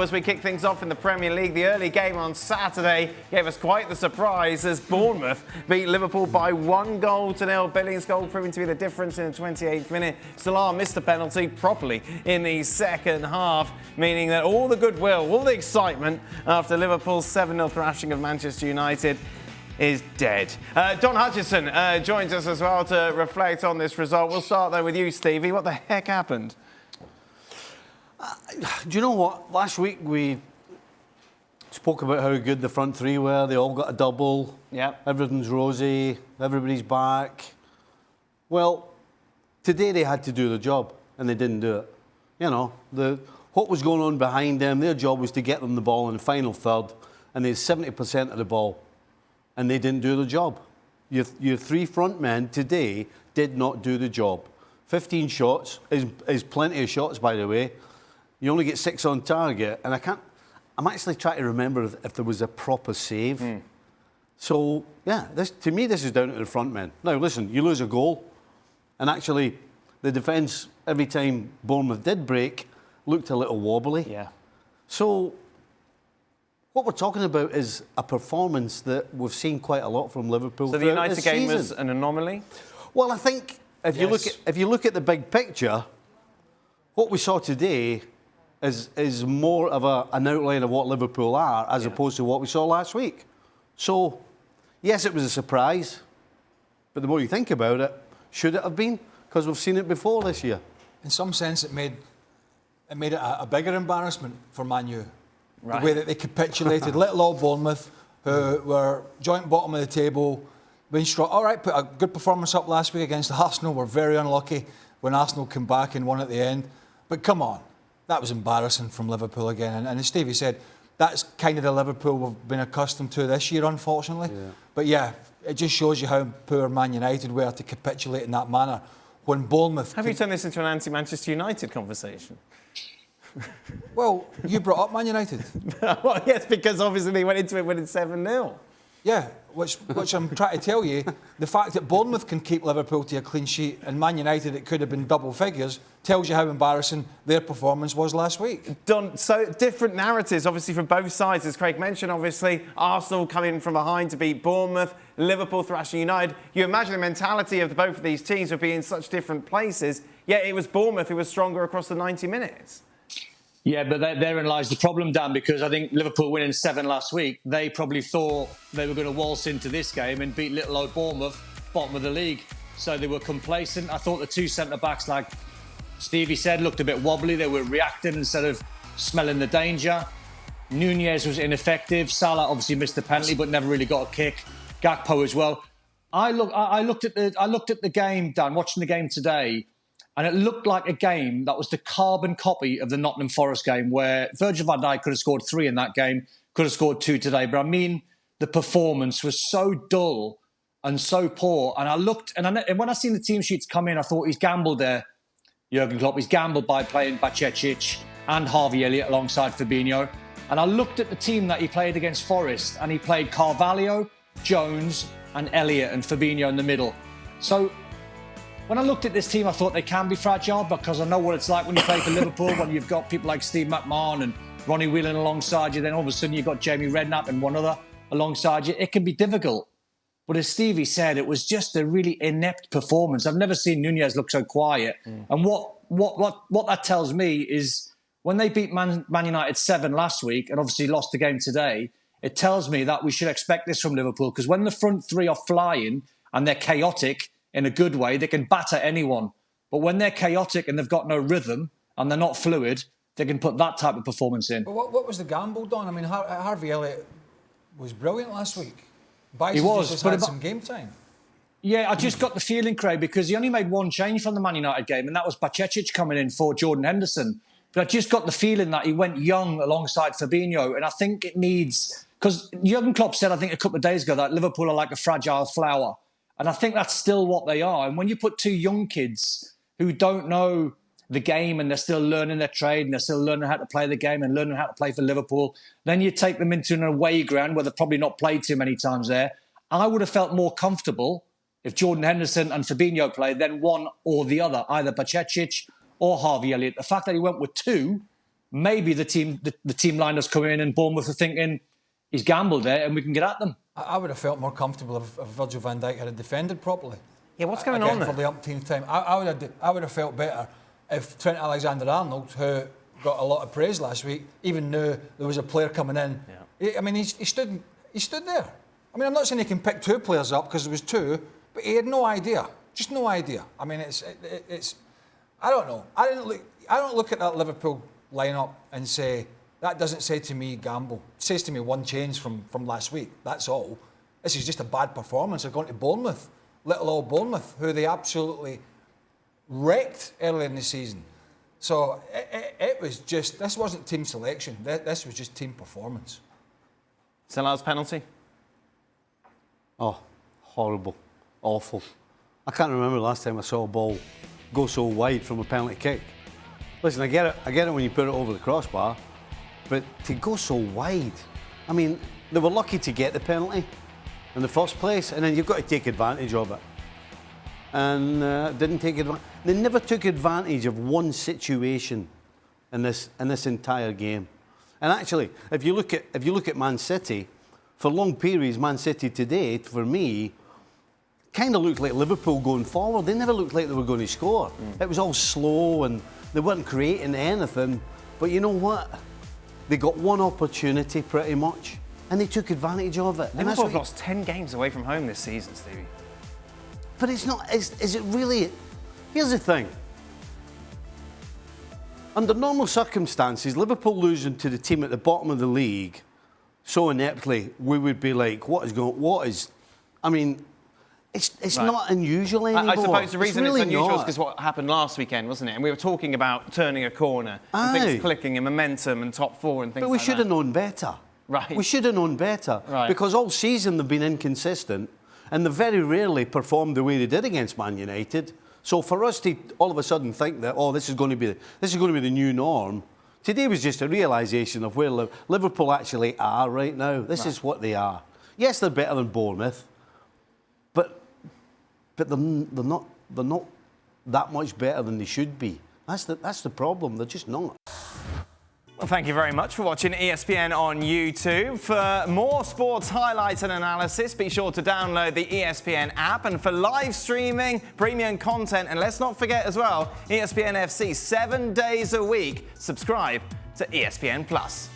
As we kick things off in the Premier League, the early game on Saturday gave us quite the surprise as Bournemouth beat Liverpool by 1-0. Billing's goal proving to be the difference in the 28th minute. Salah missed the penalty properly in the second half, meaning that all the goodwill, all the excitement after Liverpool's 7-0 thrashing of Manchester United is dead. Don Hutchison joins us as well to reflect on this result. We'll start though with you, Stevie. What the heck happened? Do you know what? Last week we spoke about how good the front three were. They all got a double. Yep. Everything's rosy. Everybody's back. Well, today they had to do the job, and they didn't do it. You know, what was going on behind them, their job was to get them the ball in the final third, and they had 70% of the ball, and they didn't do the job. Your three front men today did not do the job. 15 shots is plenty of shots, by the way. You only get 6 on target, and I'm actually trying to remember if there was a proper save. So, yeah, to me, this is down to the front men. Now, listen, you lose a goal, and actually, the defence, every time Bournemouth did break, looked a little wobbly. Yeah. So, what we're talking about is a performance that we've seen quite a lot from Liverpool. So the United game was an anomaly? Well, I think if you look at the big picture, what we saw today is more of an outline of what Liverpool are as opposed to what we saw last week. So, yes, it was a surprise, but the more you think about it, should it have been? Because we've seen it before this year. In some sense, it made it a bigger embarrassment for Man U. Right. The way that they capitulated, little old Bournemouth, who were joint bottom of the table, being strong. All right, put a good performance up last week against Arsenal. We're very unlucky when Arsenal came back and won at the end. But come on. That was embarrassing from Liverpool again. And as Stevie said, that's kind of the Liverpool we've been accustomed to this year, unfortunately. Yeah. But yeah, it just shows you how poor Man United were to capitulate in that manner. When Bournemouth... Have you turned this into an anti-Manchester United conversation? Well, you brought up Man United. Well, yes, because obviously they went into it winning 7-0. Yeah, which I'm trying to tell you, the fact that Bournemouth can keep Liverpool to a clean sheet and Man United, it could have been double figures, tells you how embarrassing their performance was last week. So different narratives, obviously, from both sides. As Craig mentioned, obviously, Arsenal coming from behind to beat Bournemouth, Liverpool thrashing United. You imagine the mentality of both of these teams would be in such different places, yet it was Bournemouth who was stronger across the 90 minutes. Yeah, but therein lies the problem, Dan, because I think Liverpool winning 7 last week, they probably thought they were going to waltz into this game and beat little old Bournemouth, bottom of the league. So they were complacent. I thought the two centre-backs, like Stevie said, looked a bit wobbly. They were reacting instead of smelling the danger. Nunez was ineffective. Salah obviously missed the penalty, but never really got a kick. Gakpo as well. I looked at the game, Dan, watching the game today, and it looked like a game that was the carbon copy of the Nottingham Forest game, where Virgil van Dijk could have scored 3 in that game, could have scored 2 today. But I mean, the performance was so dull and so poor. And I looked, and when I seen the team sheets come in, I thought he's gambled there, Jurgen Klopp. He's gambled by playing Bacecic and Harvey Elliott alongside Fabinho. And I looked at the team that he played against Forest, and he played Carvalho, Jones, and Elliott, and Fabinho in the middle. So when I looked at this team, I thought they can be fragile, because I know what it's like when you play for Liverpool, when you've got people like Steve McMahon and Ronnie Whelan alongside you, then all of a sudden you've got Jamie Redknapp and one other alongside you. It can be difficult. But as Stevie said, it was just a really inept performance. I've never seen Nunez look so quiet. And what that tells me is when they beat Man United 7 last week and obviously lost the game today, it tells me that we should expect this from Liverpool, because when the front three are flying and they're chaotic, in a good way, they can batter anyone. But when they're chaotic and they've got no rhythm and they're not fluid, they can put that type of performance in. But what was the gamble, Don? I mean, Harvey Elliott was brilliant last week. He was, just had some game time. Yeah, I just got the feeling, Craig, because he only made one change from the Man United game, and that was Bacecic coming in for Jordan Henderson. But I just got the feeling that he went young alongside Fabinho, and I think it needs... Because Jurgen Klopp said, I think a couple of days ago, that Liverpool are like a fragile flower. And I think that's still what they are. And when you put 2 young kids who don't know the game and they're still learning their trade and they're still learning how to play the game and learning how to play for Liverpool, then you take them into an away ground where they've probably not played too many times there. I would have felt more comfortable if Jordan Henderson and Fabinho played than one or the other, either Bacecic or Harvey Elliott. The fact that he went with 2 maybe the team lineups come in and Bournemouth are thinking he's gambled there and we can get at them. I would have felt more comfortable if Virgil van Dijk had defended properly. Yeah, what's going on there? For the umpteenth time. I would have felt better if Trent Alexander-Arnold, who got a lot of praise last week, even knew there was a player coming in. Yeah. I mean, he stood there. I mean, I'm not saying he can pick 2 players up because there was 2, but he had no idea. Just no idea. I mean, it's I don't know. I don't look at that Liverpool lineup and say, that doesn't say to me gamble. It says to me one change from last week. That's all. This is just a bad performance. They're going to Bournemouth, little old Bournemouth, who they absolutely wrecked early in the season. So it was just, this wasn't team selection. This was just team performance. Salah's penalty? Oh, horrible. Awful. I can't remember the last time I saw a ball go so wide from a penalty kick. Listen, I get it when you put it over the crossbar, but to go so wide, I mean, they were lucky to get the penalty in the first place, and then you've got to take advantage of it. And didn't take advantage. They never took advantage of one situation in this entire game. And actually, if you look at Man City, for long periods, Man City today, for me, kind of looked like Liverpool going forward. They never looked like they were going to score. It was all slow and they weren't creating anything. But you know what? They got one opportunity pretty much and they took advantage of it. Liverpool have lost 10 games away from home this season, Stevie. But it's not, is it really? Here's the thing. Under normal circumstances, Liverpool losing to the team at the bottom of the league so ineptly, we would be like, I mean, it's right. Not unusual anymore. I suppose the reason really it's unusual is not. because what happened last weekend, wasn't it? And we were talking about turning a corner and things clicking and momentum and top 4 and things like that. But we should have known better. Right. We should have known better. Right. Because all season they've been inconsistent and they very rarely performed the way they did against Man United. So for us to all of a sudden think that, this is going to be the new norm, today was just a realisation of where Liverpool actually are right now. This is what they are. Yes, they're better than Bournemouth, but they're not that much better than they should be. That's the problem. They're just not. Well, thank you very much for watching ESPN on YouTube. For more sports highlights and analysis, be sure to download the ESPN app. And for live streaming, premium content, and let's not forget as well, ESPN FC 7 days a week. Subscribe to ESPN Plus.